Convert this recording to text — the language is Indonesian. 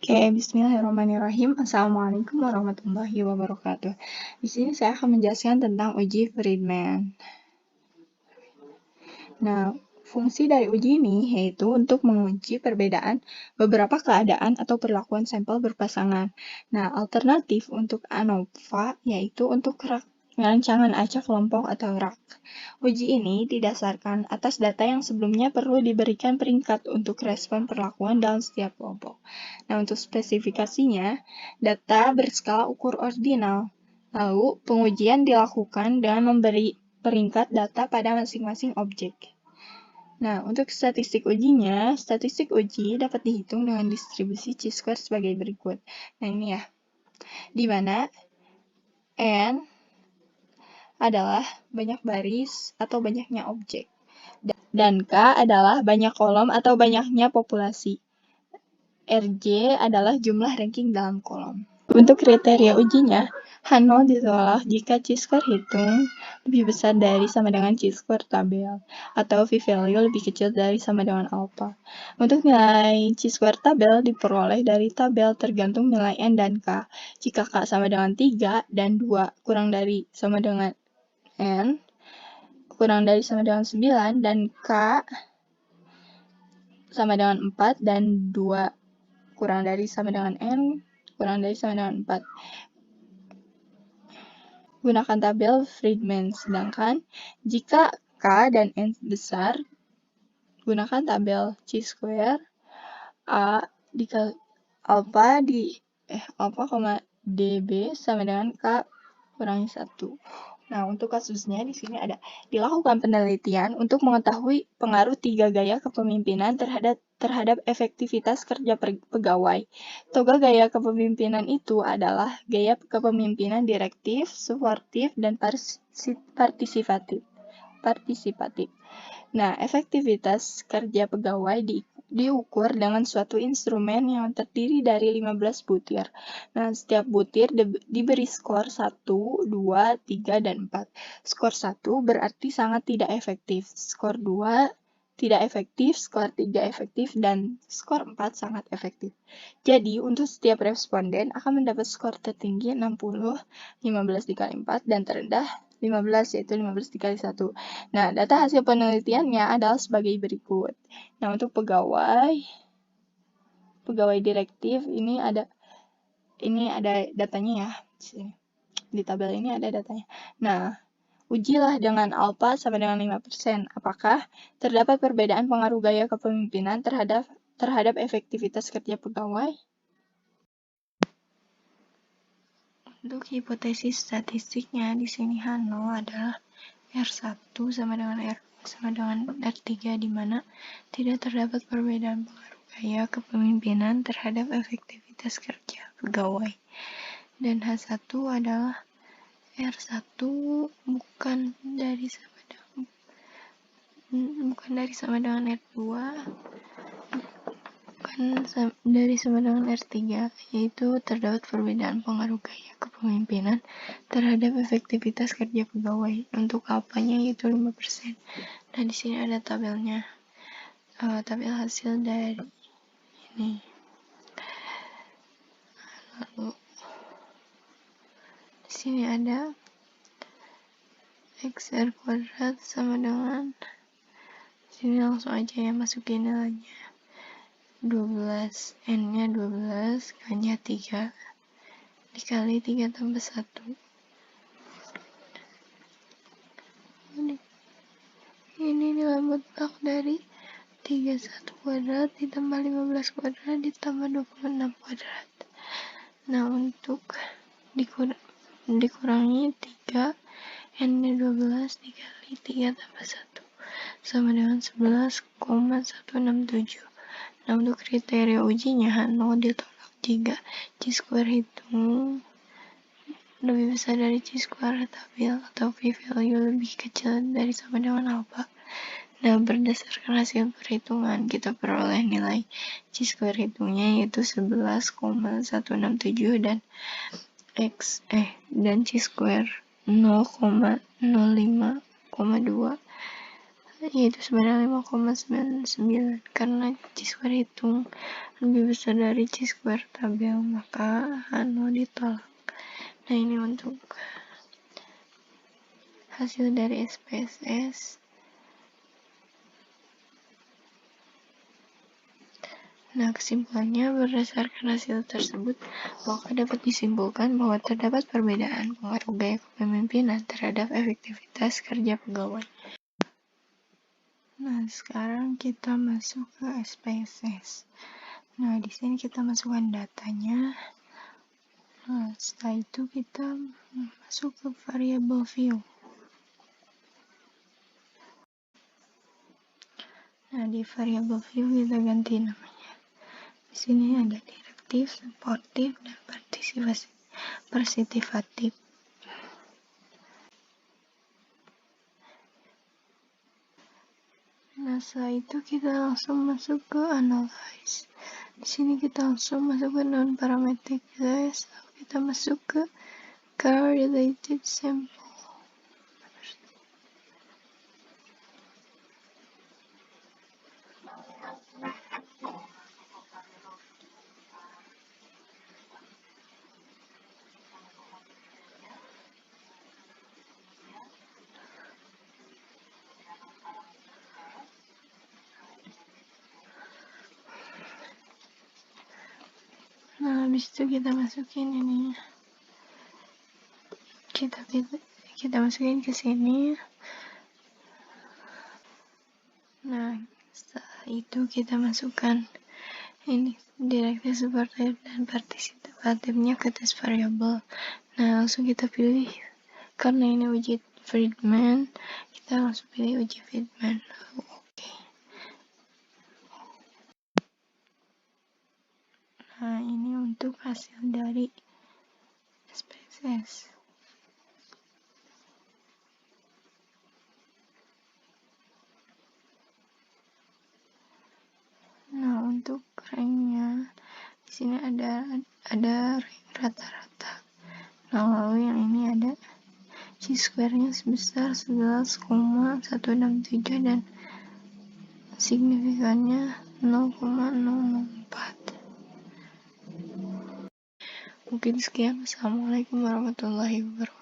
Oke, bismillahirrahmanirrahim. Assalamualaikum warahmatullahi wabarakatuh. Di sini saya akan menjelaskan tentang uji Friedman. Nah, fungsi dari uji ini yaitu untuk menguji perbedaan beberapa keadaan atau perlakuan sampel berpasangan. Nah, alternatif untuk ANOVA yaitu untuk rancangan acak kelompok atau RAK. Uji ini didasarkan atas data yang sebelumnya perlu diberikan peringkat untuk respon perlakuan dalam setiap kelompok. Nah, untuk spesifikasinya, data berskala ukur ordinal. Lalu, pengujian dilakukan dengan memberi peringkat data pada masing-masing objek. Nah, untuk statistik ujinya, statistik uji dapat dihitung dengan distribusi chi-square sebagai berikut. Nah, ini ya, di mana N adalah banyak baris atau banyaknya objek, dan K adalah banyak kolom atau banyaknya populasi. Rj adalah jumlah ranking dalam kolom. Untuk kriteria ujinya, H0 ditolak jika chi-square hitung lebih besar dari sama dengan chi-square tabel, atau p-value lebih kecil dari sama dengan alpha. Untuk nilai chi-square tabel diperoleh dari tabel tergantung nilai N dan K. Jika K sama dengan 3 dan 2 kurang dari sama dengan N, kurang dari sama dengan 9, dan K sama dengan 4 dan 2 kurang dari sama dengan N, kurang dari sama dengan 4. Gunakan tabel Friedman. Sedangkan jika K dan N besar, gunakan tabel chi-square A dikali alpha db sama dengan K kurangi 1. Nah, untuk kasusnya di sini ada dilakukan penelitian untuk mengetahui pengaruh 3 gaya kepemimpinan terhadap efektivitas kerja pegawai. 3 gaya kepemimpinan itu adalah gaya kepemimpinan direktif, suportif, dan partisipatif. Nah, efektivitas kerja pegawai diukur dengan suatu instrumen yang terdiri dari 15 butir. Nah, setiap butir diberi skor 1, 2, 3, dan 4. Skor 1 berarti sangat tidak efektif, skor 2 tidak efektif, skor 3 efektif, dan skor 4 sangat efektif. Jadi, untuk setiap responden akan mendapat skor tertinggi 60, 15 dikali 4, dan terendah 15, yaitu 15 dikali 1. Nah, data hasil penelitiannya adalah sebagai berikut. Nah, untuk pegawai direktif ini ada datanya ya. Di tabel ini ada datanya. Nah, ujilah dengan alpha sama dengan 5%. Apakah terdapat perbedaan pengaruh gaya kepemimpinan terhadap efektivitas kerja pegawai? Untuk hipotesis statistiknya di sini H0 adalah R1 sama dengan R3 di mana tidak terdapat perbedaan pengaruh gaya kepemimpinan terhadap efektivitas kerja pegawai. Dan H1 adalah R1 bukan dari sama dengan R2, dari sama dengan R3, yaitu terdapat perbedaan pengaruh gaya kepemimpinan terhadap efektivitas kerja pegawai. Untuk alpanya yaitu 5%. Nah, di sini ada tabelnya. Tabel hasil dari ini. Lalu di sini ada XR kuadrat sama dengan, sini langsung aja ya masukin nilainya. 12, N-nya 12, K-nya 3, dikali 3 tambah 1. Ini nilai mutlak dari 31 kuadrat ditambah 15 kuadrat ditambah 26 kuadrat. Nah, untuk dikurangi 3, N-nya 12 dikali 3 tambah 1 sama dengan 11,167. Nah, untuk kriteria ujinya H0 ditolak jika chi-square hitung lebih besar dari chi-square tabel atau p-value lebih kecil dari sama dengan alpha. Nah, berdasarkan hasil perhitungan kita peroleh nilai chi-square hitungnya yaitu 11,167 dan dan chi-square 0,05,2 yaitu sebenarnya 5,99 karena chi-square hitung lebih besar dari chi-square tabel, maka ditolak. Nah, ini untuk hasil dari SPSS. Nah, kesimpulannya, berdasarkan hasil tersebut, maka dapat disimpulkan bahwa terdapat perbedaan pengaruh gaya kepemimpinan terhadap efektivitas kerja pegawai. Nah, sekarang kita masuk ke SPSS. Nah, di sini kita masukkan datanya. Nah, setelah itu kita masuk ke variable view. Nah, di variable view kita ganti namanya. Di sini ada direktif, suportif, dan partisipatif. Nah, setelah itu kita langsung masuk ke analyze. Di sini kita langsung masuk ke non-parametric size. Kita masuk ke correlated sample. Nah, habis itu kita masukin ini. Kita masukin ke sini. Nah, setelah itu kita masukkan ini direktif, suportif, dan partisipatifnya ke tes variabel. Nah, langsung kita pilih, karena ini uji Friedman, kita langsung pilih uji Friedman. Oke. Nah, ini untuk hasil dari SPSS. Nah, untuk ranknya di sini ada rank rata-rata. Nah, lalu yang ini ada chi-square-nya sebesar 11,167 dan signifikannya 0,004. Mungkin sekian. Assalamualaikum warahmatullahi wabarakatuh.